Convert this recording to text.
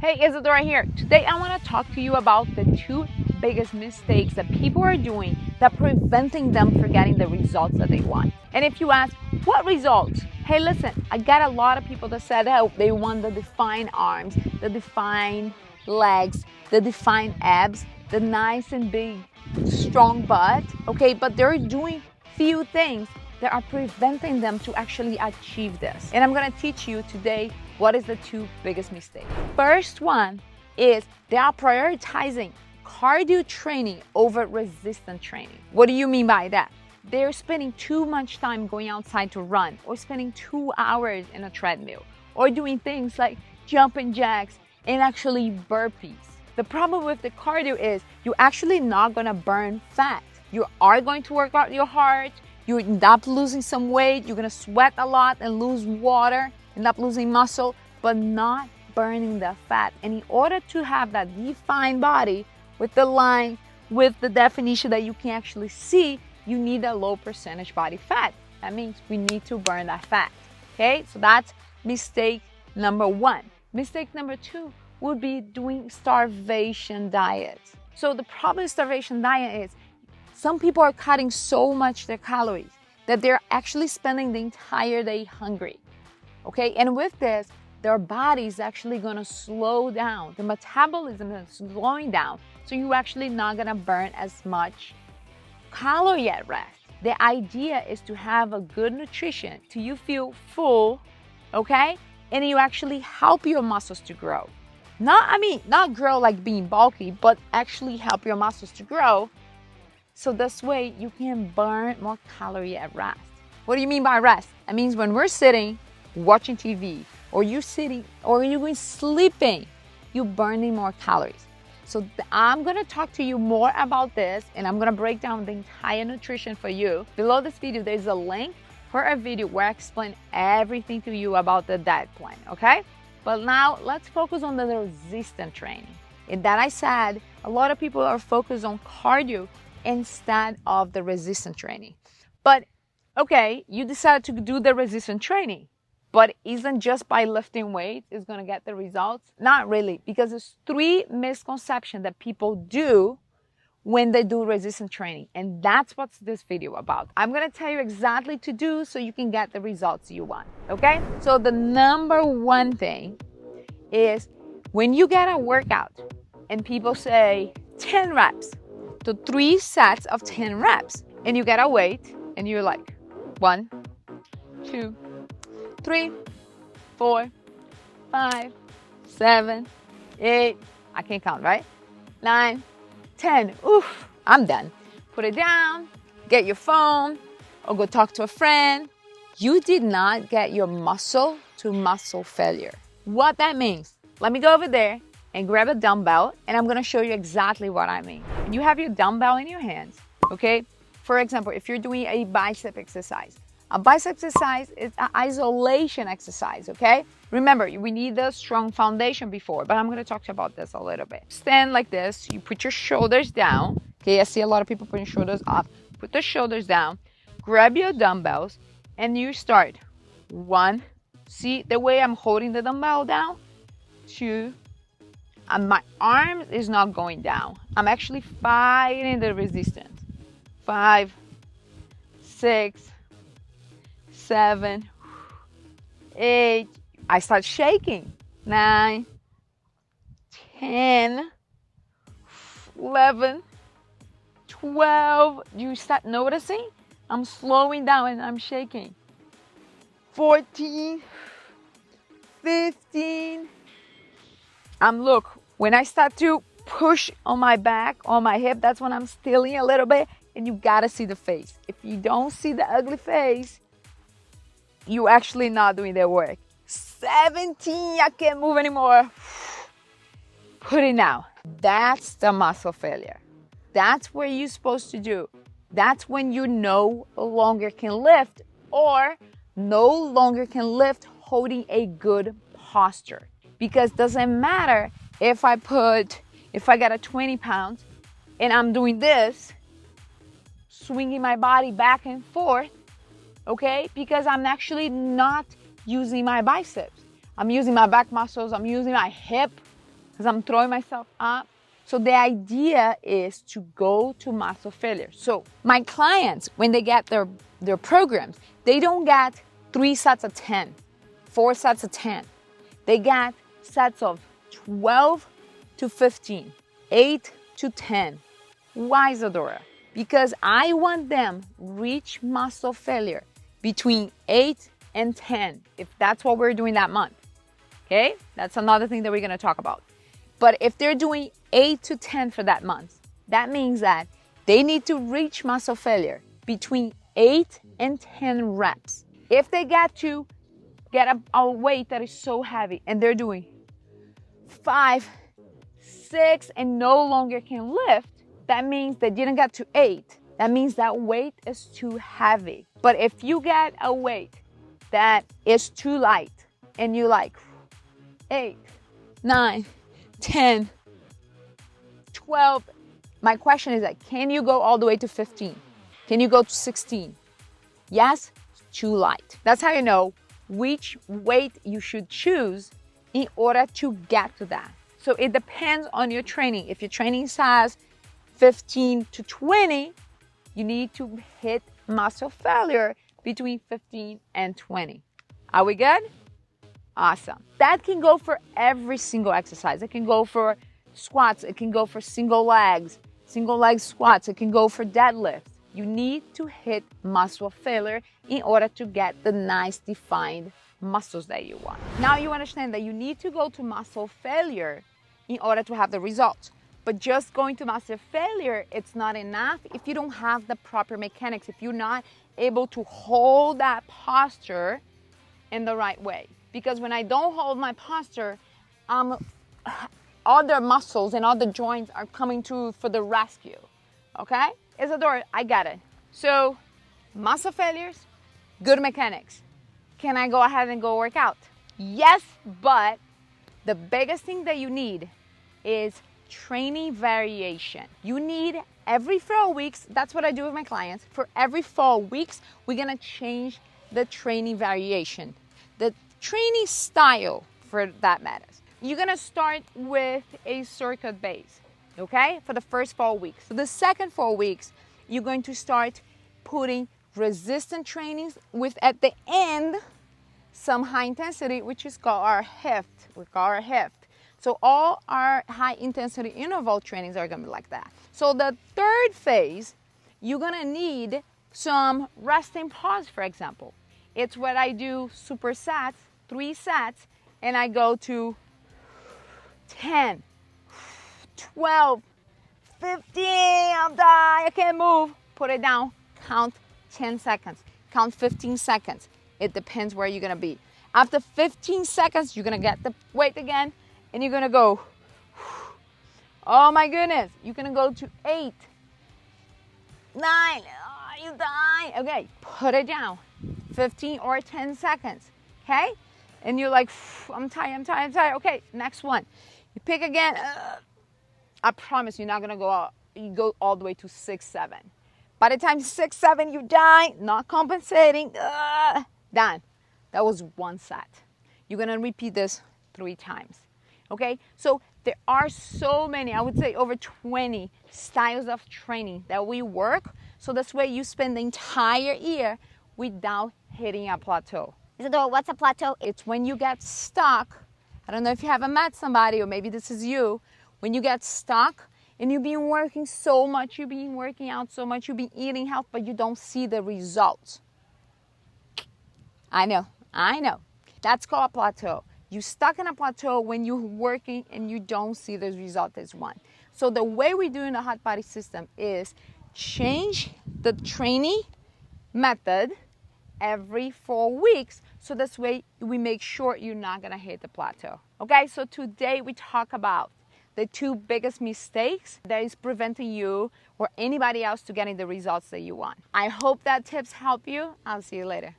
Hey, Isadora here. Today I want to talk to you about the two biggest mistakes that people are doing that preventing them from getting the results that they want. And if you ask, what results? Hey, listen, I got a lot of people that said they want the defined arms, the defined legs, the defined abs, the nice and big, strong butt, okay? But they're doing few things that are preventing them to actually achieve this. And I'm gonna teach you today what is the two biggest mistakes. First one is they are prioritizing cardio training over resistance training. What do you mean by that? They're spending too much time going outside to run, or spending 2 hours in a treadmill, or doing things like jumping jacks and actually burpees. The problem with the cardio is you're actually not gonna burn fat. You are going to work out your heart, you end up losing some weight, you're gonna sweat a lot and lose water, end up losing muscle, but not burning the fat. And in order to have that defined body with the line, with the definition that you can actually see, you need a low percentage body fat. That means we need to burn that fat. Okay, so that's mistake number one. Mistake number two would be doing starvation diets. So the problem with starvation diet is some people are cutting so much their calories that they're actually spending the entire day hungry. Okay, and with this, their body is actually gonna slow down. The metabolism is slowing down, so you're actually not gonna burn as much calorie at rest. The idea is to have a good nutrition till you feel full, okay? And you actually help your muscles to grow. Not grow like being bulky, but actually help your muscles to grow. So this way you can burn more calorie at rest. What do you mean by rest? That means when we're sitting, watching TV, or you're sitting, or you're going sleeping, you're burning more calories. So I'm gonna talk to you more about this, and I'm gonna break down the entire nutrition for you. Below this video, there's a link for a video where I explain everything to you about the diet plan, okay? But now let's focus on the resistance training. In that I said, a lot of people are focused on cardio instead of the resistance training. But okay, you decided to do the resistance training, but isn't just by lifting weights is gonna get the results? Not really, because there's three misconceptions that people do when they do resistance training, and that's what this video about. I'm gonna tell you exactly to do so you can get the results you want, okay? So the number one thing is when you get a workout and people say 10 reps, to 3 sets of 10 reps, and you get a weight and you're like 1, 2, 3, 4, 5, 7, 8, I can't count, right? 9, 10, oof, I'm done. Put it down, get your phone, or go talk to a friend. You did not get your muscle to muscle failure. What that means, let me go over there and grab a dumbbell, and I'm gonna show you exactly what I mean. You have your dumbbell in your hands, okay? For example, if you're doing a bicep exercise, a bicep exercise is an isolation exercise, okay? Remember, we need a strong foundation before, but I'm gonna talk to you about this a little bit. Stand like this, you put your shoulders down, okay? I see a lot of people putting shoulders up. Put the shoulders down, grab your dumbbells, and you start. 1, see the way I'm holding the dumbbell down? 2, and my arm is not going down. I'm actually fighting the resistance. 5, 6, 7, 8. I start shaking. 9, 10, 11, 12. You start noticing? I'm slowing down and I'm shaking. 14, 15. Look, when I start to push on my back, on my hip, that's when I'm stealing a little bit, and you gotta see the face. If you don't see the ugly face, you're actually not doing the work. 17, I can't move anymore. Put it now. That's the muscle failure. That's what you're supposed to do. That's when you no longer can lift, or no longer can lift holding a good posture. Because it doesn't matter if I got a 20 pounds and I'm doing this, swinging my body back and forth, okay? Because I'm actually not using my biceps. I'm using my back muscles, I'm using my hip, because I'm throwing myself up. So the idea is to go to muscle failure. So my clients, when they get their programs, they don't get 3 sets of 10, 4 sets of 10. They get sets of 12 to 15, 8 to 10. Why, Isadora? Because I want them reach muscle failure between 8 and 10, if that's what we're doing that month. Okay? That's another thing that we're going to talk about. But if they're doing 8 to 10 for that month, that means that they need to reach muscle failure between 8 and 10 reps. If they get a weight that is so heavy and they're doing 5, 6 and no longer can lift, that means they didn't get to 8. That means that weight is too heavy. But if you get a weight that is too light and you like 8, 9, 10, 12, my question is that, can you go all the way to 15? Can you go to 16? Yes, too light. That's how you know which weight you should choose in order to get to that. So it depends on your training. If your training size 15 to 20, you need to hit muscle failure between 15 and 20. Are we good? Awesome. That can go for every single exercise. It can go for squats. It can go for single leg squats. It can go for deadlifts. You need to hit muscle failure in order to get the nice defined muscles that you want. Now you understand that you need to go to muscle failure in order to have the results. But just going to muscle failure, it's not enough if you don't have the proper mechanics, if you're not able to hold that posture in the right way. Because when I don't hold my posture, other muscles and other joints are coming through for the rescue, okay? Isadora, I get it. So muscle failures, good mechanics. Can I go ahead and go work out? Yes, but the biggest thing that you need is training variation. You need every 4 weeks, that's what I do with my clients. For every 4 weeks, we're gonna change the training variation, the training style for that matters. You're gonna start with a circuit base, okay? For the first 4 weeks. For the second 4 weeks, you're going to start putting resistant trainings with, at the end, some high intensity, which is called our heft. We call our heft. So all our high intensity interval trainings are gonna be like that. So the third phase, you're gonna need some rest and pause, for example. It's what I do super sets, 3 sets, and I go to 10, 12, 15, I'm dying, I can't move. Put it down, count 10 seconds, count 15 seconds. It depends where you're gonna be. After 15 seconds, you're gonna get the weight again, and you're gonna go, oh my goodness, you're gonna go to 8, 9, oh, you die. Okay, put it down, 15 or 10 seconds, okay? And you're like, I'm tired. Okay, next one. You pick again. I promise you're not gonna you go all the way to 6, 7. By the time 6, 7, you die, not compensating, done. That was 1 set. You're gonna repeat this 3 times. Okay, so there are so many, I would say over 20 styles of training that we work. So this way you spend the entire year without hitting a plateau. Isadora, what's a plateau? It's when you get stuck. I don't know if you haven't met somebody, or maybe this is you. When you get stuck and you've been working so much, you've been working out so much, you've been eating health, but you don't see the results. I know. That's called a plateau. You're stuck in a plateau when you're working and you don't see the result as one. So the way we do in the hot body system is change the training method every 4 weeks. So this way we make sure you're not gonna hit the plateau. Okay, so today we talk about the 2 biggest mistakes that is preventing you or anybody else to getting the results that you want. I hope that tips help you. I'll see you later.